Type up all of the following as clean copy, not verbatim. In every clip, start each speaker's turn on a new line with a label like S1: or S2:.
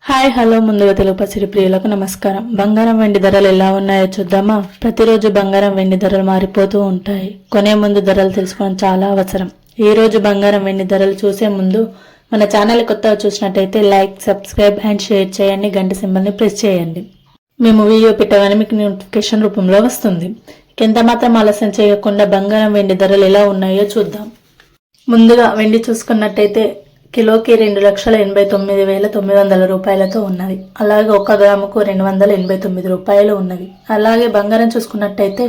S1: Hi hello ముందుగా తెలుగు పసిడి ప్రియులకు నమస్కారం. బంగారం వెండి ధరలు ఎలా ఉన్నాయో చూద్దామా. ప్రతిరోజు బంగారం వెండి ధరలు మారిపోతూ ఉంటాయి. కొనే ముందు ధరలు తెలుసుకోవడం చాలా అవసరం. ఈ రోజు బంగారం వెండి ధరలు చూసే ముందు మన ఛానల్ కొత్తగా చూసినట్టయితే లైక్, సబ్స్క్రైబ్ అండ్ షేర్ చేయండి. గంట సింబల్ని ప్రెస్ చేయండి. మేము వీడియో పెట్టగానే మీకు నోటిఫికేషన్ రూపంలో వస్తుంది. ఎంత మాత్రం ఆలస్యం చేయకుండా బంగారం వెండి ధరలు ఎలా ఉన్నాయో చూద్దాం. ముందుగా వెండి చూసుకున్నట్టయితే కిలోకి 2,89,900 రూపాయలతో ఉన్నది. అలాగే 1 గ్రాముకు 289 రూపాయలు ఉన్నది. అలాగే బంగారం చూసుకున్నట్టయితే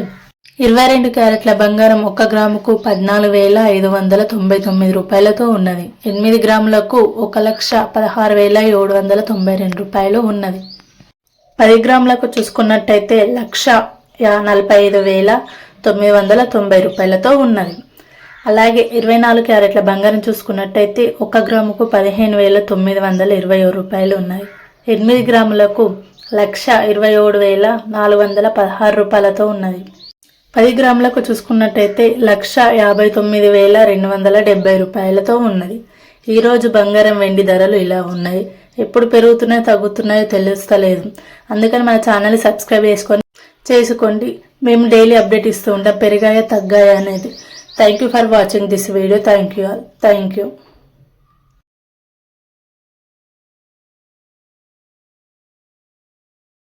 S1: 22 క్యారెట్ల బంగారం 1 గ్రాముకు 14,599 రూపాయలతో ఉన్నది. 8 గ్రాములకు 1,16,792 రూపాయలు ఉన్నది. 10 గ్రాములకు చూసుకున్నట్టయితే 1,45,990 రూపాయలతో ఉన్నది. అలాగే 24 క్యారెట్ల బంగారం చూసుకున్నట్టయితే 1 గ్రాముకు 15,920 రూపాయలు ఉన్నాయి. 8 గ్రాములకు 1,27,416 రూపాయలతో ఉన్నది. 10 గ్రాములకు చూసుకున్నట్టయితే 1,59,270 రూపాయలతో ఉన్నది. ఈరోజు బంగారం వెండి ధరలు ఇలా ఉన్నాయి. ఎప్పుడు పెరుగుతున్నాయో తగ్గుతున్నాయో తెలుస్తలేదు. అందుకని మన ఛానల్ని సబ్స్క్రైబ్ చేసుకోండి. మేము డైలీ అప్డేట్ ఇస్తూ ఉంటాం పెరిగాయా తగ్గాయా అనేది. Thank you for watching this video. Thank you all. Thank you.